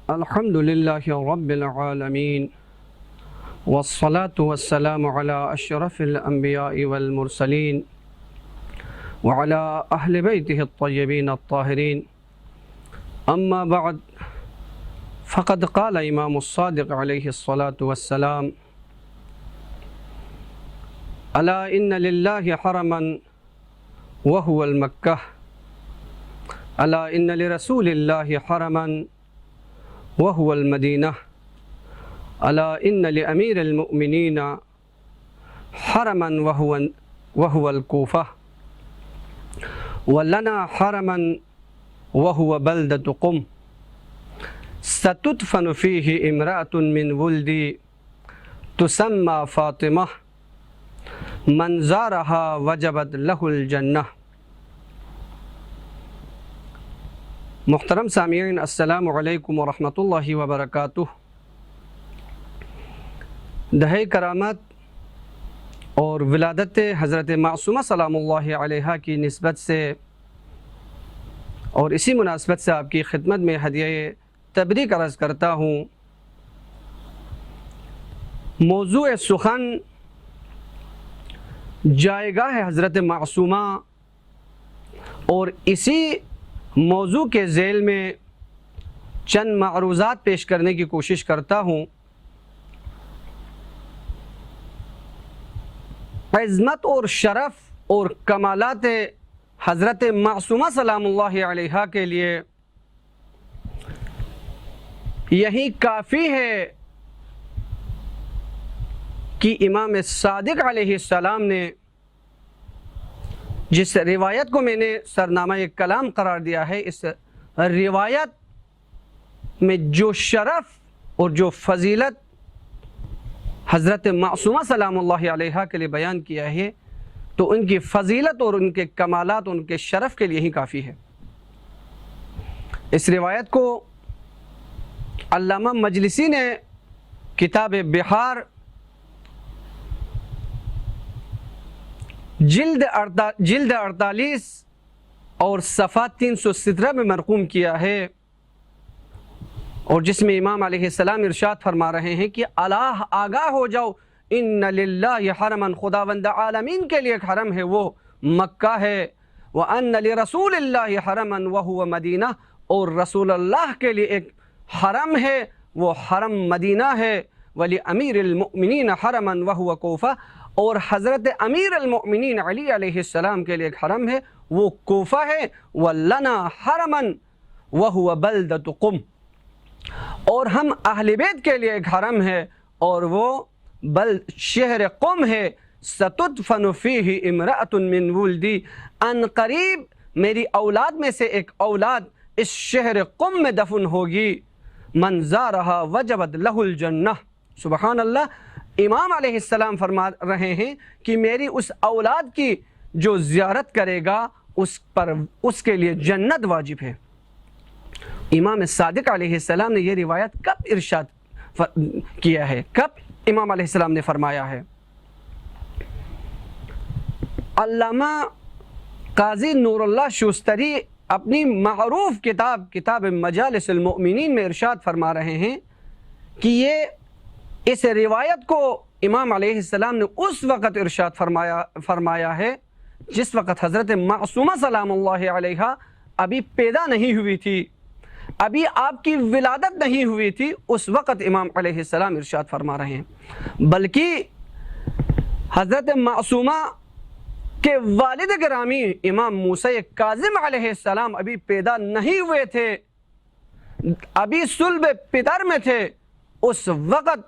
الحمد لله رب العالمين والصلاة والسلام على أشرف الأنبياء والمرسلين وعلى أهل بيته الطيبين الطاهرين. أما بعد، فقد قال إمام الصادق عليه الصلاة والسلام: ألا إن لله حرما وهو المكة، ألا إن لرسول الله حرما وهو المدينة، ألا إن لأمير المؤمنين حرما وهو الكوفة، ولنا حرما وهو بلدة قم، ستدفن فيه امرأة من ولدي تسمى فاطمة، من زارها وجبت له الجنة. محترم سامعین، السلام علیکم ورحمۃ اللہ وبرکاتہ. دہائے کرامت اور ولادت حضرت معصومہ سلام اللہ علیہا کی نسبت سے اور اسی مناسبت سے آپ کی خدمت میں ہدیہ تبریک عرض کرتا ہوں. موضوع سخن جائے گاہ حضرت معصومہ، اور اسی موضوع کے ذیل میں چند معروضات پیش کرنے کی کوشش کرتا ہوں. عظمت اور شرف اور کمالات حضرت معصومہ سلام اللہ علیہا کے لیے یہی کافی ہے کہ امام صادق علیہ السلام نے جس روایت کو میں نے سرنامہ کلام قرار دیا ہے، اس روایت میں جو شرف اور جو فضیلت حضرت معصومہ سلام اللہ علیہا کے لیے بیان کیا ہے، تو ان کی فضیلت اور ان کے کمالات، ان کے شرف کے لیے ہی کافی ہے. اس روایت کو علامہ مجلسی نے کتاب بحار جلد 48 اور صفحہ 317 میں مرقوم کیا ہے، اور جس میں امام علیہ السلام ارشاد فرما رہے ہیں کہ اللہ آگاہ ہو جاؤ، ان للہ حرما، خداوند عالمین کے لیے ایک حرم ہے، وہ مکہ ہے. وان لرسول اللہ حرما وهو مدینہ، اور رسول اللہ کے لیے ایک حرم ہے، وہ حرم مدینہ ہے. ولامیر المؤمنین حرما وهو کوفہ، اور حضرت امیر المؤمنین علی علیہ السلام کے لیے ایک حرم ہے، وہ کوفہ ہے. وَلَنَا حَرَمًا وَهُوَ بَلْدَةُ قُمْ، اور ہم اہل بیت کے لیے ایک حرم ہے، اور وہ شہر قم ہے. سَتُدْفَنُ فِيهِ امْرَأَةٌ مِّن وُلْدِي، ان قریب میری اولاد میں سے ایک اولاد اس شہر قم میں دفن ہوگی. مَنْ زَارَهَا وَجَبَتْ لَهُ الْجَنَّةِ. سبحان اللہ. امام علیہ السلام فرما رہے ہیں کہ میری اس اولاد کی جو زیارت کرے گا اس کے لیے جنت واجب ہے. امام صادق علیہ السلام نے یہ روایت کب ارشاد کیا ہے، کب امام علیہ السلام نے فرمایا ہے؟ علامہ قاضی نور اللہ شوستری اپنی معروف کتاب مجالس المؤمنین میں ارشاد فرما رہے ہیں کہ اس روایت کو امام علیہ السلام نے اس وقت ارشاد فرمایا ہے جس وقت حضرت معصومہ سلام اللہ علیہا ابھی پیدا نہیں ہوئی تھی، ابھی آپ کی ولادت نہیں ہوئی تھی. اس وقت امام علیہ السلام ارشاد فرما رہے ہیں. بلکہ حضرت معصومہ کے والد گرامی امام موسیٰ کاظم علیہ السلام ابھی پیدا نہیں ہوئے تھے، ابھی صلب پدر میں تھے. اس وقت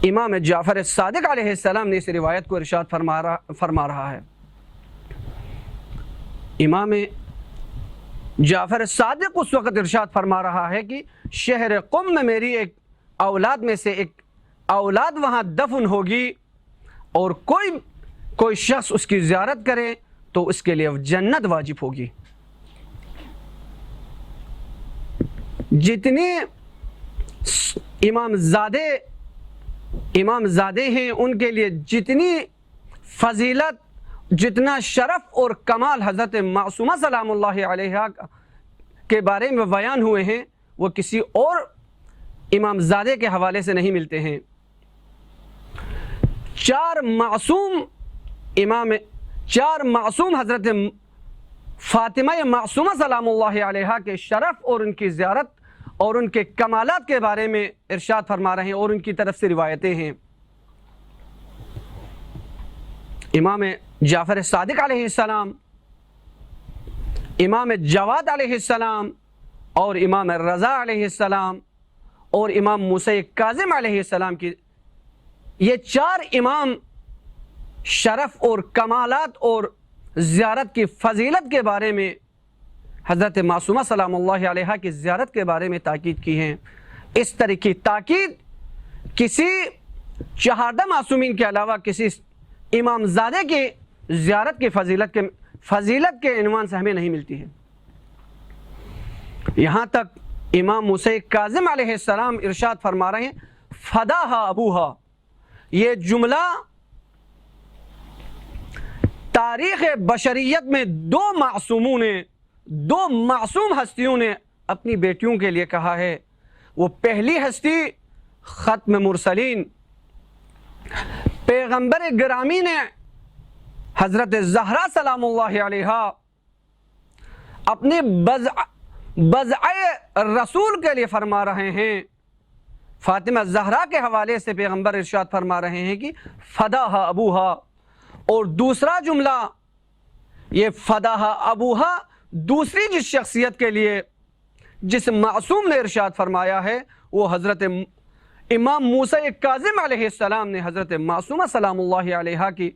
امام جعفر صادق علیہ السلام نے اس روایت کو ارشاد فرما رہا ہے. امام جعفر صادق اس وقت ارشاد فرما رہا ہے کہ شہر قم میں میری ایک اولاد میں سے ایک اولاد وہاں دفن ہوگی، اور کوئی شخص اس کی زیارت کرے تو اس کے لیے جنت واجب ہوگی. جتنے امام زادے ہیں ان کے لیے جتنی فضیلت، جتنا شرف اور کمال حضرت معصومہ سلام اللہ علیہا کے بارے میں بیان ہوئے ہیں، وہ کسی اور امام زادے کے حوالے سے نہیں ملتے ہیں۔ چار معصوم حضرت فاطمہ معصومہ سلام اللہ علیہا کے شرف اور ان کی زیارت اور ان کے کمالات کے بارے میں ارشاد فرما رہے ہیں اور ان کی طرف سے روایتیں ہیں۔ امام جعفر صادق علیہ السلام، امام جواد علیہ السلام اور امام رضا علیہ السلام اور امام موسیٰ کاظم علیہ السلام کی یہ چار امام شرف اور کمالات اور زیارت کی فضیلت کے بارے میں حضرت معصومہ سلام اللہ علیہا کی زیارت کے بارے میں تاکید کی ہیں۔ اس طرح کی تاکید کسی چہاردہ معصومین کے علاوہ کسی امام زادے کی زیارت کی فضیلت کے عنوان سے ہمیں نہیں ملتی ہے۔ یہاں تک امام موسیٰ کاظم علیہ السلام ارشاد فرما رہے ہیں فداہا ابوہا، یہ جملہ تاریخ بشریت میں دو معصوم ہستیوں نے اپنی بیٹیوں کے لیے کہا ہے۔ وہ پہلی ہستی ختم مرسلین پیغمبر گرامی نے حضرت زہرا سلام اللہ علیہا اپنے بضع رسول کے لیے فرما رہے ہیں۔ فاطمہ زہرا کے حوالے سے پیغمبر ارشاد فرما رہے ہیں کہ فداہا ابوہا، اور دوسرا جملہ یہ فداہا ابوہا دوسری جس شخصیت کے لیے جس معصوم نے ارشاد فرمایا ہے وہ حضرت امام موسیٰ کاظم علیہ السلام نے حضرت معصومہ سلام اللہ علیہا کی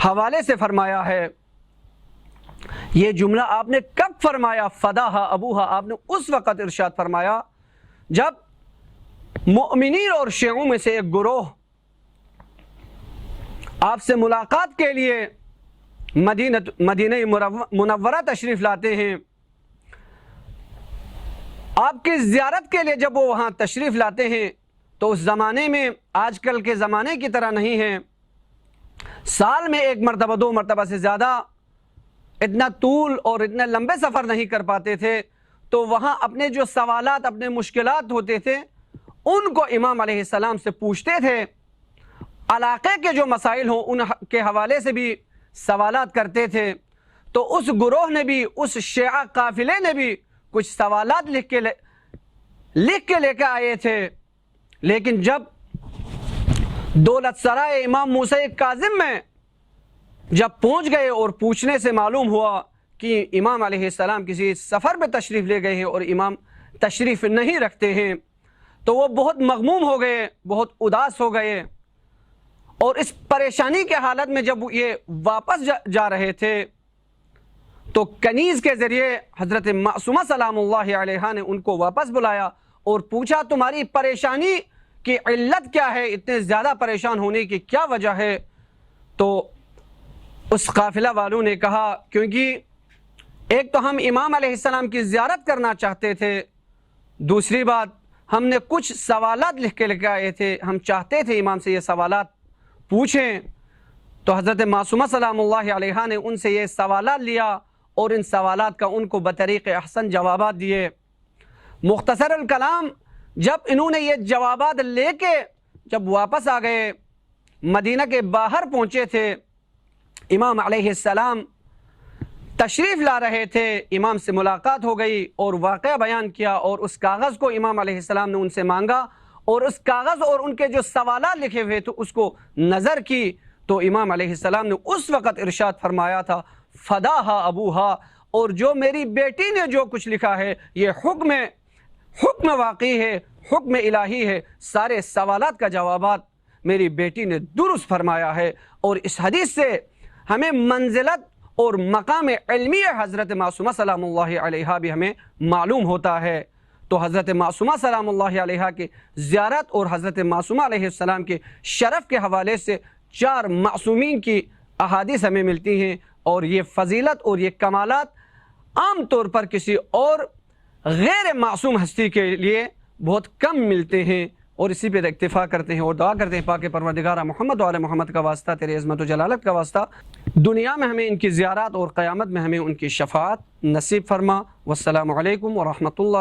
حوالے سے فرمایا ہے۔ یہ جملہ آپ نے کب فرمایا؟ فداہا ابوہا آپ نے اس وقت ارشاد فرمایا جب مؤمنین اور شیعوں میں سے ایک گروہ آپ سے ملاقات کے لیے مدینہ منورہ تشریف لاتے ہیں۔ آپ کی زیارت کے لیے جب وہ وہاں تشریف لاتے ہیں تو اس زمانے میں آج کل کے زمانے کی طرح نہیں ہے، سال میں ایک مرتبہ دو مرتبہ سے زیادہ اتنا طول اور اتنے لمبے سفر نہیں کر پاتے تھے، تو وہاں اپنے جو سوالات اپنے مشکلات ہوتے تھے ان کو امام علیہ السلام سے پوچھتے تھے، علاقے کے جو مسائل ہوں ان کے حوالے سے بھی سوالات کرتے تھے۔ تو اس گروہ نے بھی، اس شیعہ قافلے نے بھی کچھ سوالات لکھ کے لے کے آئے تھے، لیکن جب دولت سرائے امام موسیٰ کاظم میں جب پہنچ گئے اور پوچھنے سے معلوم ہوا کہ امام علیہ السلام کسی سفر پہ تشریف لے گئے ہیں اور امام تشریف نہیں رکھتے ہیں، تو وہ بہت مغموم ہو گئے، بہت اداس ہو گئے، اور اس پریشانی کے حالت میں جب یہ واپس جا رہے تھے تو کنیز کے ذریعے حضرت معصومہ سلام اللہ علیہا نے ان کو واپس بلایا اور پوچھا تمہاری پریشانی کی علت کیا ہے، اتنے زیادہ پریشان ہونے کی کیا وجہ ہے؟ تو اس قافلہ والوں نے کہا کیونکہ ایک تو ہم امام علیہ السلام کی زیارت کرنا چاہتے تھے، دوسری بات ہم نے کچھ سوالات لکھ کے لے کے آئے تھے، ہم چاہتے تھے امام سے یہ سوالات پوچھیں۔ تو حضرت معصومہ سلام اللہ علیہا نے ان سے یہ سوالات لیا اور ان سوالات کا ان کو بطریق احسن جوابات دیے۔ مختصر الکلام جب انہوں نے یہ جوابات لے کے جب واپس آ گئے، مدینہ کے باہر پہنچے تھے، امام علیہ السلام تشریف لا رہے تھے، امام سے ملاقات ہو گئی اور واقعہ بیان کیا، اور اس کاغذ کو امام علیہ السلام نے ان سے مانگا اور اس کاغذ اور ان کے جو سوالات لکھے ہوئے تو اس کو نظر کی، تو امام علیہ السلام نے اس وقت ارشاد فرمایا تھا فداہا ابوہا، اور جو میری بیٹی نے جو کچھ لکھا ہے یہ حکم واقعی ہے، حکم الہی ہے، سارے سوالات کا جوابات میری بیٹی نے درست فرمایا ہے۔ اور اس حدیث سے ہمیں منزلت اور مقام علمی حضرت معصومہ سلام اللہ علیہا بھی ہمیں معلوم ہوتا ہے۔ تو حضرت معصومہ سلام اللہ علیہا کی زیارت اور حضرت معصومہ علیہ السلام کے شرف کے حوالے سے 4 معصومین کی احادیث ہمیں ملتی ہیں، اور یہ فضیلت اور یہ کمالات عام طور پر کسی اور غیر معصوم ہستی کے لیے بہت کم ملتے ہیں، اور اسی پہ اکتفا کرتے ہیں اور دعا کرتے ہیں پاک پروردگارہ محمد و آل محمد کا واسطہ، تیرے عظمت و جلالت کا واسطہ، دنیا میں ہمیں ان کی زیارات اور قیامت میں ہمیں ان کی شفاعت نصیب فرما۔ والسلام علیکم ورحمۃ اللہ۔